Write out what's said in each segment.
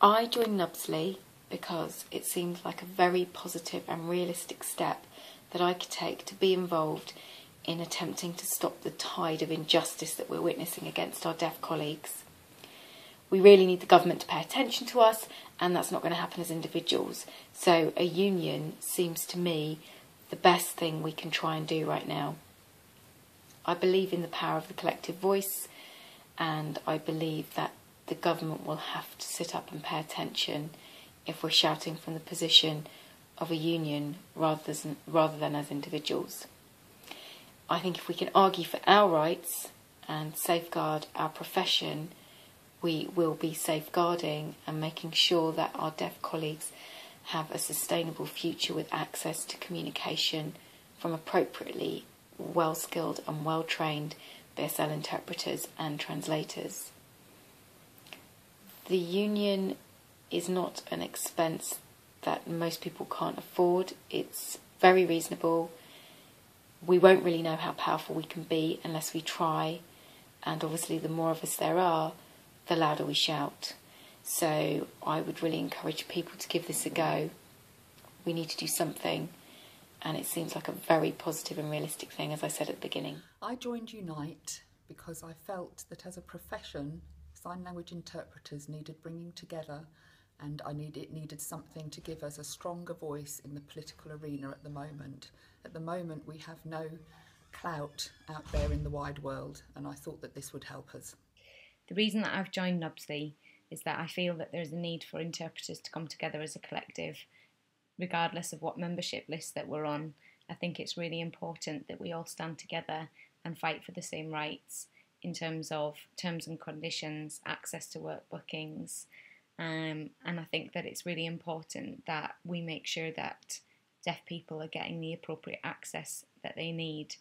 I joined NUBSLI because it seemed like a very positive and realistic step that I could take to be involved in attempting to stop the tide of injustice that we're witnessing against our deaf colleagues. We really need the government to pay attention to us, and that's not going to happen as individuals. So a union seems to me the best thing we can try and do right now. I believe in the power of the collective voice, and I believe that the government will have to sit up and pay attention if we're shouting from the position of a union rather than as individuals. I think if we can argue for our rights and safeguard our profession, we will be safeguarding and making sure that our deaf colleagues have a sustainable future with access to communication from appropriately well-skilled and well-trained BSL interpreters and translators. The union is not an expense that most people can't afford. It's very reasonable. We won't really know how powerful we can be unless we try, and obviously the more of us there are, the louder we shout. So I would really encourage people to give this a go. We need to do something, and it seems like a very positive and realistic thing, as I said at the beginning. I joined Unite because I felt that as a profession, sign language interpreters needed bringing together, and it needed something to give us a stronger voice in the political arena at the moment. At the moment, we have no clout out there in the wide world, and I thought that this would help us. The reason that I've joined NUBSLI is that I feel that there is a need for interpreters to come together as a collective, regardless of what membership list that we're on. I think it's really important that we all stand together and fight for the same rights in terms of terms and conditions, access to work bookings, and I think that it's really important that we make sure that deaf people are getting the appropriate access that they need.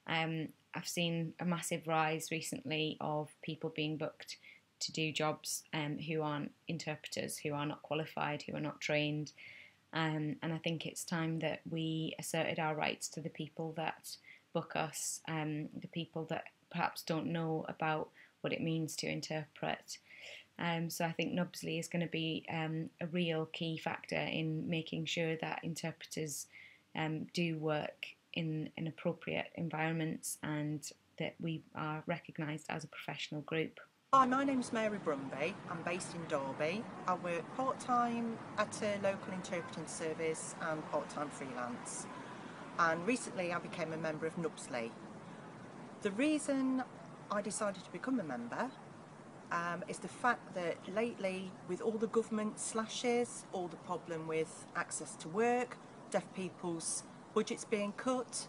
I've seen a massive rise recently of people being booked to do jobs who aren't interpreters, who are not qualified, who are not trained. And I think it's time that we asserted our rights to the people that book us, the people that perhaps don't know about what it means to interpret. So I think NUBSLI is going to be a real key factor in making sure that interpreters do work in appropriate environments and that we are recognised as a professional group. Hi, my name's Mary Brumby. I'm based in Derby. I work part-time at a local interpreting service and part-time freelance. And recently I became a member of NUBSLI. The reason I decided to become a member is the fact that lately, with all the government slashes, all the problem with access to work, deaf people's budgets being cut,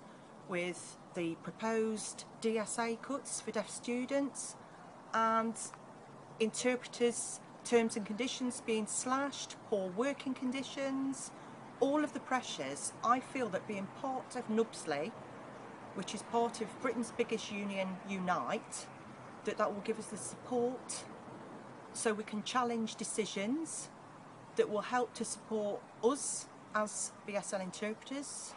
with the proposed DSA cuts for deaf students, and interpreters' terms and conditions being slashed, poor working conditions, all of the pressures, I feel that being part of NUBSLI, which is part of Britain's biggest union, Unite, that will give us the support so we can challenge decisions that will help to support us as BSL interpreters,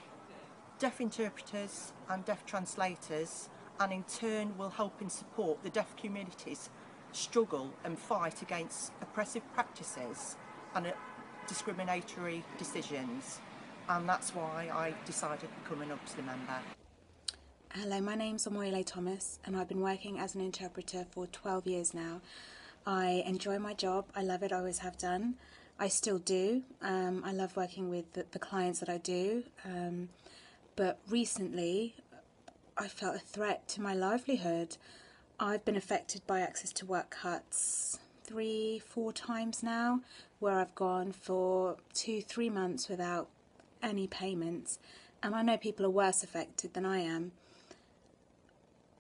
deaf interpreters and deaf translators, and in turn will help and support the deaf community's struggle and fight against oppressive practices and discriminatory decisions. And that's why I decided to become an NUBSLI member. Hello, my name's Omoyele Thomas and I've been working as an interpreter for 12 years now. I enjoy my job, I love it, I always have done. I still do. I love working with the clients that I do. But recently I felt a threat to my livelihood. I've been affected by access to work cuts 3-4 times now, where I've gone for 2-3 months without any payments, and I know people are worse affected than I am.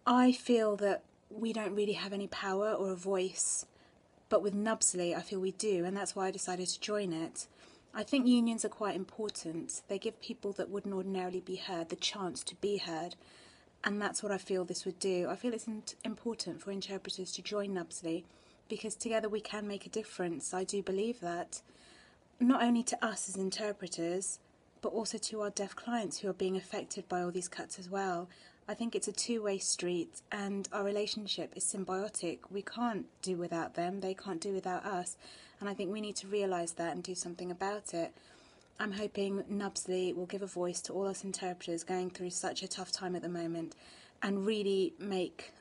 I feel that we don't really have any power or a voice, but with NUBSLI I feel we do, and that's why I decided to join it. I think unions are quite important. They give people that wouldn't ordinarily be heard the chance to be heard, and that's what I feel this would do. I feel it's important for interpreters to join NUBSLI because together we can make a difference. I do believe that, not only to us as interpreters, but also to our deaf clients who are being affected by all these cuts as well. I think it's a two-way street, and our relationship is symbiotic. We can't do without them, they can't do without us, and I think we need to realise that and do something about it. I'm hoping NUBSLI will give a voice to all us interpreters going through such a tough time at the moment and really make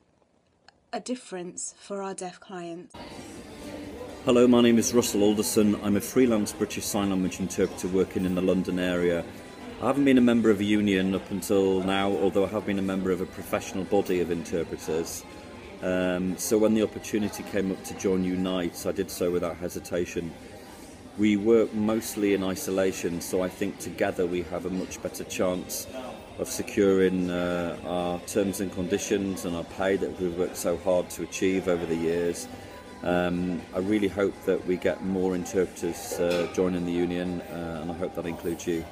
a difference for our deaf clients. Hello, my name is Russell Alderson. I'm a freelance British Sign Language interpreter working in the London area. I haven't been a member of a union up until now, although I have been a member of a professional body of interpreters. So when the opportunity came up to join Unite, I did so without hesitation. We work mostly in isolation, so I think together we have a much better chance of securing our terms and conditions and our pay that we've worked so hard to achieve over the years. I really hope that we get more interpreters joining the union, and I hope that includes you.